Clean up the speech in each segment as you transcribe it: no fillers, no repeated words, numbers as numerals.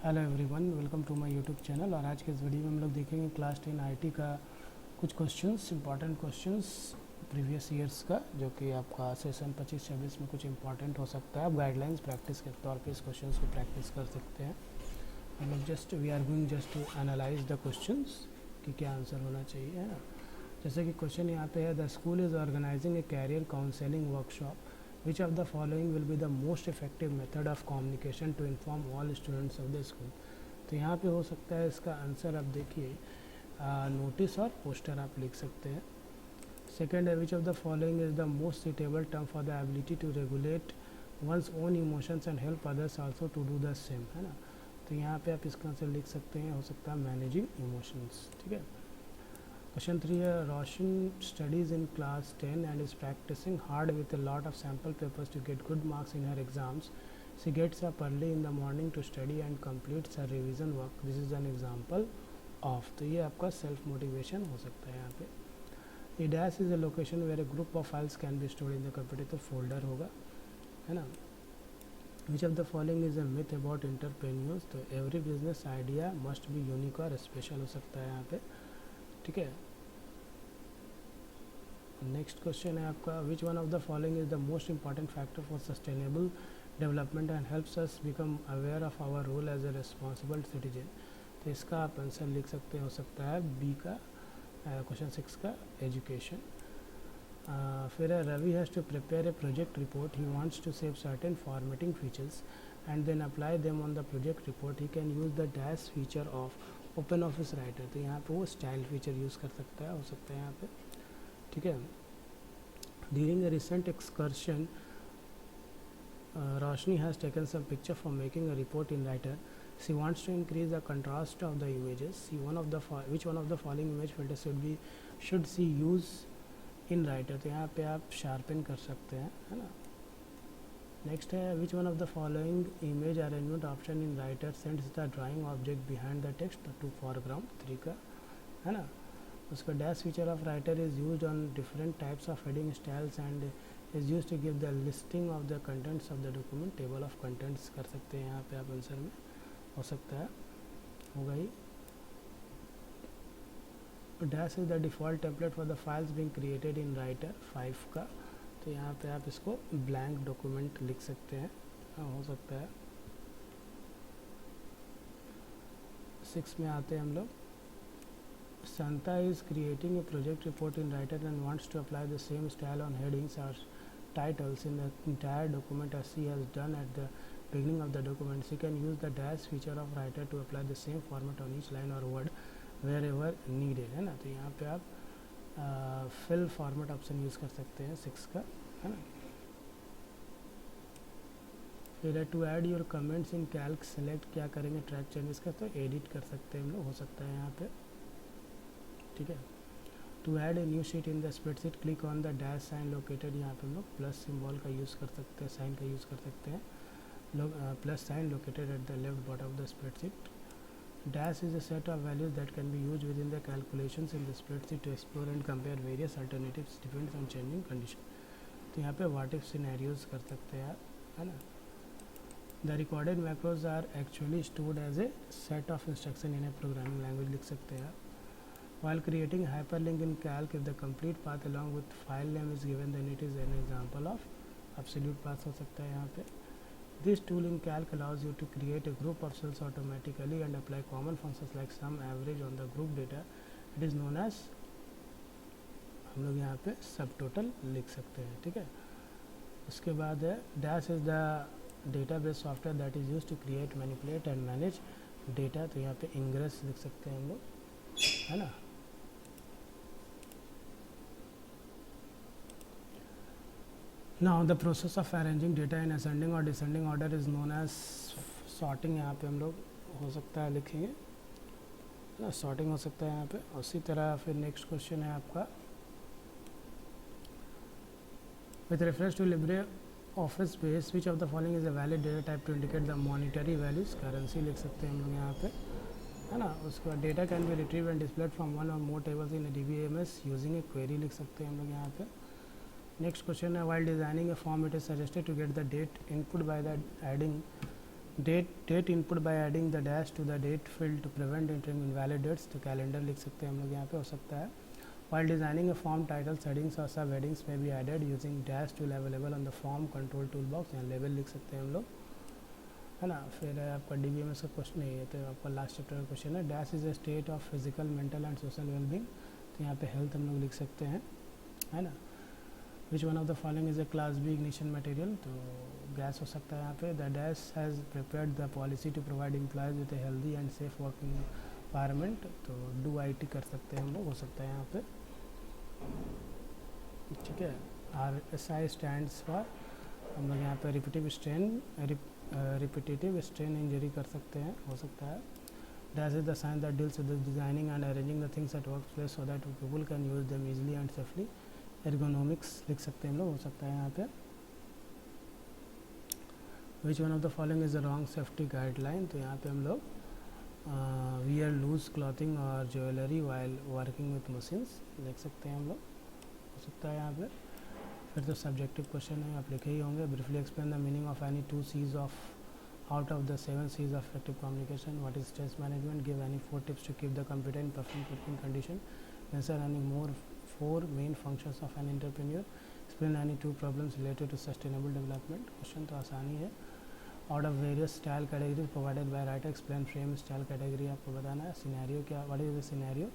Hello everyone, welcome to my YouTube channel. और आज के इस वीडियो में हम लोग देखेंगे क्लास 10 आईटी का कुछ questions, important questions previous years का, जो कि आपका सेशन 25-26 में कुछ इंपॉर्टेंट हो सकता है। आप गाइडलाइंस प्रैक्टिस के तौर पे इस क्वेश्चंस को प्रैक्टिस कर सकते हैं। हम लोग we are going just to analyse the questions कि क्या आंसर होना चाहिए, है ना। जैसे कि क्वेश्चन यहाँ पे है, the school is organising a career counselling workshop, which of the following will be the most effective method of communication to inform all students of the school। तो यहाँ पे हो सकता है इसका आंसर आप देखिए, नोटिस और पोस्टर आप लिख सकते हैं। सेकेंड है, which of the following is the most suitable term for the ability to regulate one's own emotions and help others also to do the same, है ना। तो यहाँ पे आप इसका आंसर लिख सकते हैं, हो सकता है मैनेजिंग इमोशंस। ठीक है। Question 3 है, रोशन studies in class 10 and is practicing hard with a lot of sample papers to get good marks in her exams. She gets up early in the morning to study and completes her revision work. This is an example of। तो ये आपका self motivation हो सकता है यहाँ पे। A dash is a location where a group of files can be stored in the computer, तो folder होगा, है ना। Which of the following is a myth about entrepreneurs? तो every business idea must be unique और special हो सकता है यहाँ पे। ठीक है। नेक्स्ट क्वेश्चन है आपका, which one of the following is the most important factor for sustainable development and helps us become aware of our role as a responsible citizen. तो इसका आप आंसर लिख सकते हैं, हो सकता है बी का, क्वेश्चन 6 का, एजुकेशन। फिर Ravi has to prepare a project report, he wants to save certain formatting features and then apply them on the project report, he can use the dash feature of Open Office Writer. तो यहाँ पे वो style feature use कर सकता है, हो सकता है यहाँ पे। ठीक है। During a recent excursion, Roshni has taken some picture for making a report in Writer. She wants to increase the contrast of the images. See which one of the following image filter should she use in Writer. तो यहाँ पे आप sharpen कर सकते हैं, है ना। Next है, which one of the following image arrangement option in Writer sends the drawing object behind the text to foreground. 3 का, है ना। उसका dash feature of Writer is use on different types of heading styles and is use to give the listing of the contents of the document. Table of contents कर सकते हैं यहाँ पे आप आंसर में, हो सकता है, होगा ही। Dash is the default template for the files being created in writer. 5 का, तो यहाँ पे आप इसको ब्लैंक डॉक्यूमेंट लिख सकते हैं, हो सकता है। 6 में आते हैं हम लोग, Santa is creating a project report in Writer and wants to apply the same style on headings or titles in the entire document as she has done at the beginning of the document. She can use the dash feature of Writer to apply the same format on each line or word wherever needed, है ना। तो यहाँ पे आप fill format option use कर सकते हैं 6 का, है ना। फिर to add your comments in Calc select, क्या करेंगे ट्रैक चेंजेस का, तो एडिट कर सकते हैं हम लोग, हो सकता है यहाँ पे। ठीक है। To add a new sheet in the spreadsheet, click on the dash sign located. यहाँ पे हम लोग प्लस सिंबल का यूज़ कर सकते हैं, साइन का यूज़ कर सकते हैं। Plus sign located at the left bottom of the spreadsheet. Dash is a set of values that can be use within the calculations in the spreadsheet to explore and compare various alternatives depends on changing condition. तो यहाँ पे what if scenarios कर सकते हैं, है ना। The recorded macros are actually stored as a set of instruction in a programming language, लिख सकते हैं। While creating a hyperlink in Calc, if the complete path along with file name is given, then it is an example of absolute path हो सकता है यहाँ पे। This tool in Calc allows you to create a group of cells automatically and apply common functions like sum, average on the group data. It is known as, हम लोग यहाँ पे subtotal लिख सकते हैं। ठीक है। उसके बाद है, Dash is the database software that is used to create, manipulate and manage data। तो यहाँ पे Ingress लिख सकते हैं हम लोग, है ना। Now the process of arranging data in ascending or descending order is known as sorting। यहाँ पे हम लोग, हो सकता है लिखेंगे, सॉर्टिंग हो सकता है यहाँ पे। उसी तरह फिर नेक्स्ट क्वेश्चन है आपका, with reference to LibreOffice Base which of the following is a valid data type to indicate the monetary values. Currency लिख सकते हैं हम लोग यहाँ पे, है ना। उसके बाद data can be retrieve and displayed from one or more tables इन DBMS यूजिंग ए क्वेरी, लिख सकते हैं हम लोग यहाँ पे। नेक्स्ट क्वेश्चन है, while designing a form it is suggested to get the date input by the adding date input by adding the dash to the date field to prevent entering invalid dates, तो calendar लिख सकते हैं हम लोग यहाँ पे, हो सकता है. While designing a form, titles, headings और सब headings may be added using dash tool available on the form control toolbox. यहाँ लेवल लिख सकते हैं हम लोग, है ना. फिर आपका DBMS का क्वेश्चन नहीं है, तो आपका लास्ट चैप्टर का क्वेश्चन है. Dash is a state of physical, mental and social wellbeing, तो यहाँ पे हेल्थ हम लोग लिख सकते हैं, है ना. Which one of the following is a class B ignition material, तो गैस हो सकता है यहाँ पे. The dash has prepared the policy to provide employees with a healthy and safe working environment, तो डू IT कर सकते हैं हम लोग, हो सकता है यहाँ पे. ठीक है. RSI स्टैंड्स फॉर, हम लोग यहाँ पे रिपीटेटिव स्ट्रेन इंजरी कर सकते हैं, हो सकता है. Dash is the science that deals with designing and arranging the things at work place so that people can use them easily and safely. Ergonomics लिख सकते हैं हम लोग, हो सकता है यहाँ पे. विच one of the following is the wrong safety guideline, तो यहाँ पे हम लोग वियर लूज क्लॉथिंग और jewellery while working with machines लिख सकते हैं हम लोग, हो सकता है यहाँ पे. फिर तो सब्जेक्टिव क्वेश्चन है, आप लिखे ही होंगे. Briefly explain the meaning of any 2 C's of out of the 7 C's of effective communication. What is stress management. Give any 4 tips to keep the computer in perfect working condition. Answer any more 4 main functions of an entrepreneur. Explain any 2 problems related to sustainable development. Question तो आसानी है. Out of various style categories provided by Writer, explain frame style category आपको बताना है. Scenario क्या, what is the scenario.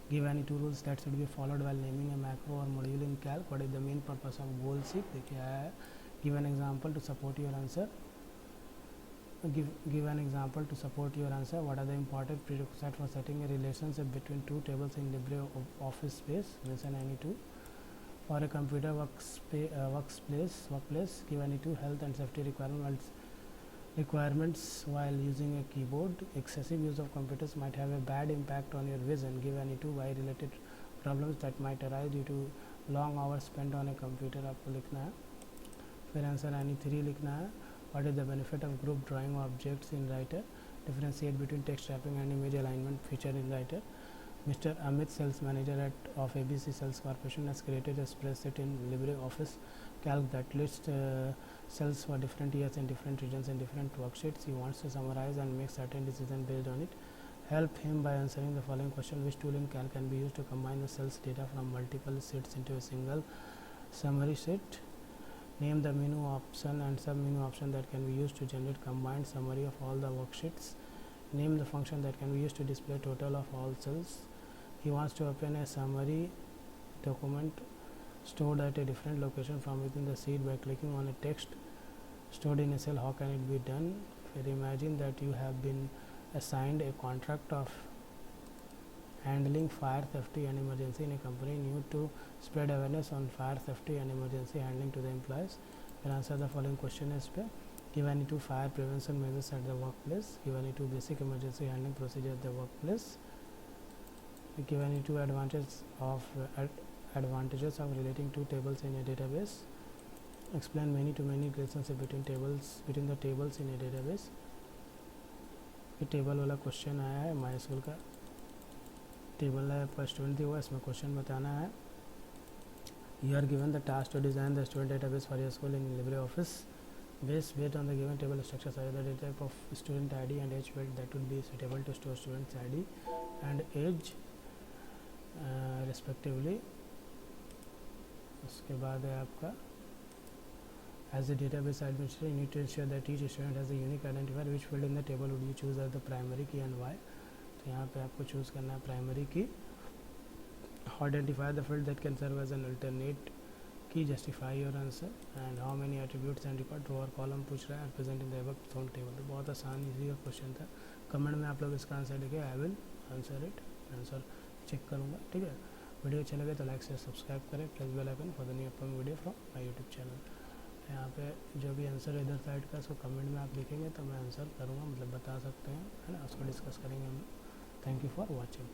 Give any 2 rules that should be followed while naming a macro or module in calc. What is the main purpose of goal seek, देखिए आया है. Give an example to support your answer. give an example to support your answer. What are the important prerequisites for setting a relationship between 2 tables in LibreOffice space. Mention any 2. For a computer workplace, give any 2 health and safety requirements while using a keyboard. Excessive use of computers might have a bad impact on your vision. Give any 2 why related problems that might arise due to long hours spent on a computer, आपको लिखना है. फिर answer any 3 लिखना है. What is the benefit of group drawing objects in Writer. Differentiate between text wrapping and image alignment feature in Writer. Mr. Amit, sales manager of ABC Sales Corporation, has created a spreadsheet in LibreOffice Calc that lists sales for different years in different regions and different worksheets. He wants to summarize and make certain decisions based on it. Help him by answering the following question. Which tool in Calc can be used to combine the sales data from multiple sheets into a single summary sheet? Name the menu option and sub-menu option that can be used to generate combined summary of all the worksheets. Name the function that can be used to display total of all cells. He wants to open a summary document stored at a different location from within the sheet by clicking on a text stored in a cell. How can it be done? If you imagine that you have been assigned a contract of handling fire safety and emergency in a company, new to spread awareness on fire safety and emergency handling to the employees. Then answer the following question is पे. Give any 2 fire prevention measures at the workplace. Give any 2 basic emergency handling procedure at the workplace. Give any 2 advantages of relating 2 tables in a database. Explain many to many relationship between the tables in a database. ये table वाला question आया है. MySQL का table है आपका student दिया हुआ, इसमें क्वेश्चन बताना है. You are given the task to design the student database for your school in LibreOffice based on the given table structure. Select the data type of student ID and age field that would be suitable to store student's ID and age respectively. उसके बाद है आपका as a database administrator, you need to ensure that each student has a unique identifier. Which field in the table would you choose as the primary key and why? तो यहाँ पे आपको choose करना है प्राइमरी की. Identify the field that can serve as an alternate key. Justify your answer. And how many attributes and record row or column पूछ रहा है present in the above shown table. तो बहुत आसान इजी का क्वेश्चन था. Comment में आप लोग इसका आंसर लिखे. I will answer it. Answer check करूँगा. ठीक है. वीडियो अच्छा लगे तो लाइक से सब्सक्राइब करें. Press bell icon for the new upcoming video from my YouTube channel. यहाँ पे जो भी आंसर इधर साइड का इसको कमेंट में आप लिखेंगे तो मैं आंसर करूँगा, मतलब बता सकते हैं, है ना. उसको डिस्कस करेंगे हम. Thank you for watching.